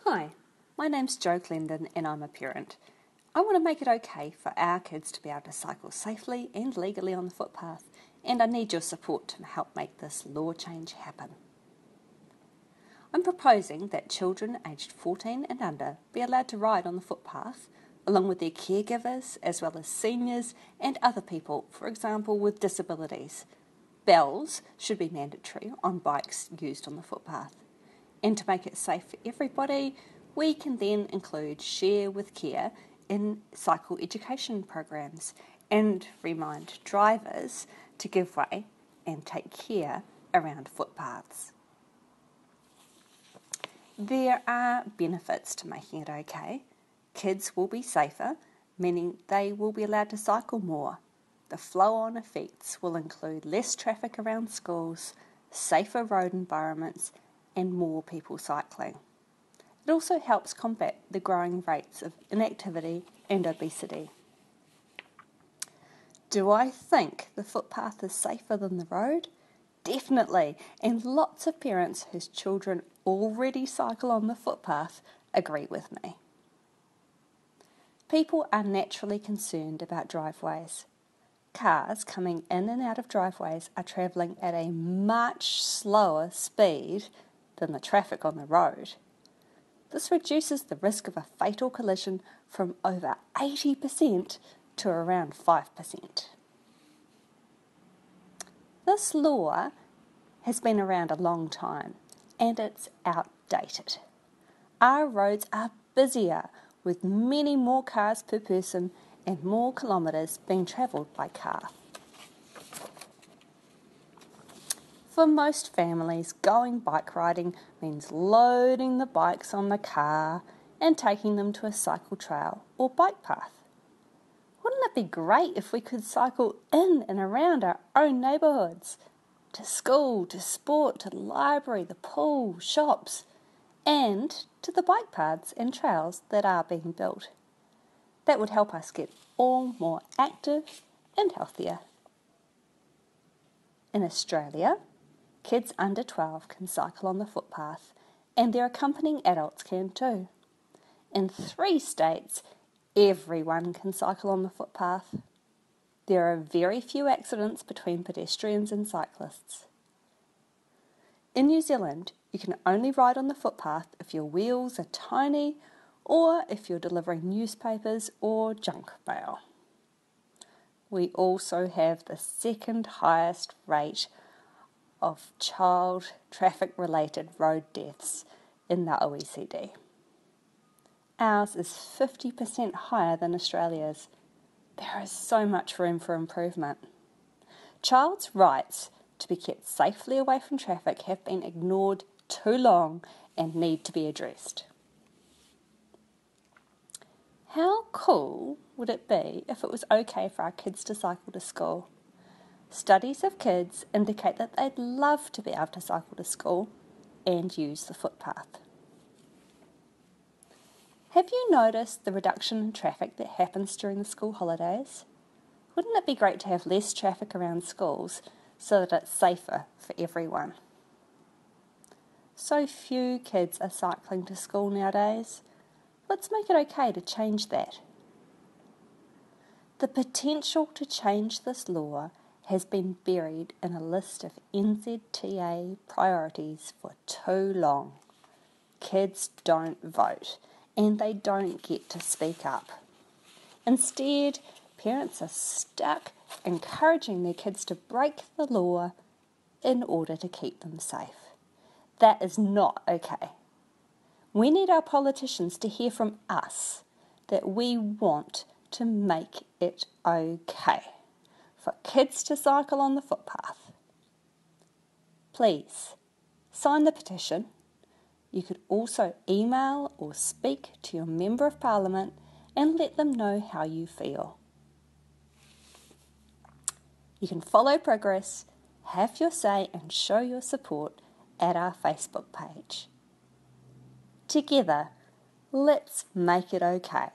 Hi, my name's Jo Clendon and I'm a parent. I want to make it okay for our kids to be able to cycle safely and legally on the footpath, and I need your support to help make this law change happen. I'm proposing that children aged 14 and under be allowed to ride on the footpath, along with their caregivers, as well as seniors and other people, for example with disabilities. Bells should be mandatory on bikes used on the footpath. And to make it safe for everybody, we can then include Share with Care in cycle education programs and remind drivers to give way and take care around footpaths. There are benefits to making it okay. Kids will be safer, meaning they will be allowed to cycle more. The flow-on effects will include less traffic around schools, safer road environments, and more people cycling. It also helps combat the growing rates of inactivity and obesity. Do I think the footpath is safer than the road? Definitely, and lots of parents whose children already cycle on the footpath agree with me. People are naturally concerned about driveways. Cars coming in and out of driveways are travelling at a much slower speed than the traffic on the road. This reduces the risk of a fatal collision from over 80% to around 5%. This law has been around a long time and it's outdated. Our roads are busier with many more cars per person and more kilometres being travelled by car. For most families, going bike riding means loading the bikes on the car and taking them to a cycle trail or bike path. Wouldn't it be great if we could cycle in and around our own neighbourhoods, to school, to sport, to the library, the pool, shops, and to the bike paths and trails that are being built? That would help us get all more active and healthier. In Australia, kids under 12 can cycle on the footpath, and their accompanying adults can too. In 3 states, everyone can cycle on the footpath. There are very few accidents between pedestrians and cyclists. In New Zealand, you can only ride on the footpath if your wheels are tiny or if you're delivering newspapers or junk mail. We also have the second highest rate of child traffic-related road deaths in the OECD. Ours is 50% higher than Australia's. There is so much room for improvement. Child's rights to be kept safely away from traffic have been ignored too long and need to be addressed. How cool would it be if it was okay for our kids to cycle to school? Studies of kids indicate that they'd love to be able to cycle to school and use the footpath. Have you noticed the reduction in traffic that happens during the school holidays? Wouldn't it be great to have less traffic around schools so that it's safer for everyone? So few kids are cycling to school nowadays. Let's make it okay to change that. The potential to change this law has been buried in a list of NZTA priorities for too long. Kids don't vote and they don't get to speak up. Instead, parents are stuck encouraging their kids to break the law in order to keep them safe. That is not okay. We need our politicians to hear from us that we want to make it okay for kids to cycle on the footpath. Please, sign the petition. You could also email or speak to your Member of Parliament and let them know how you feel. You can follow progress, have your say and show your support at our Facebook page. Together, let's make it okay.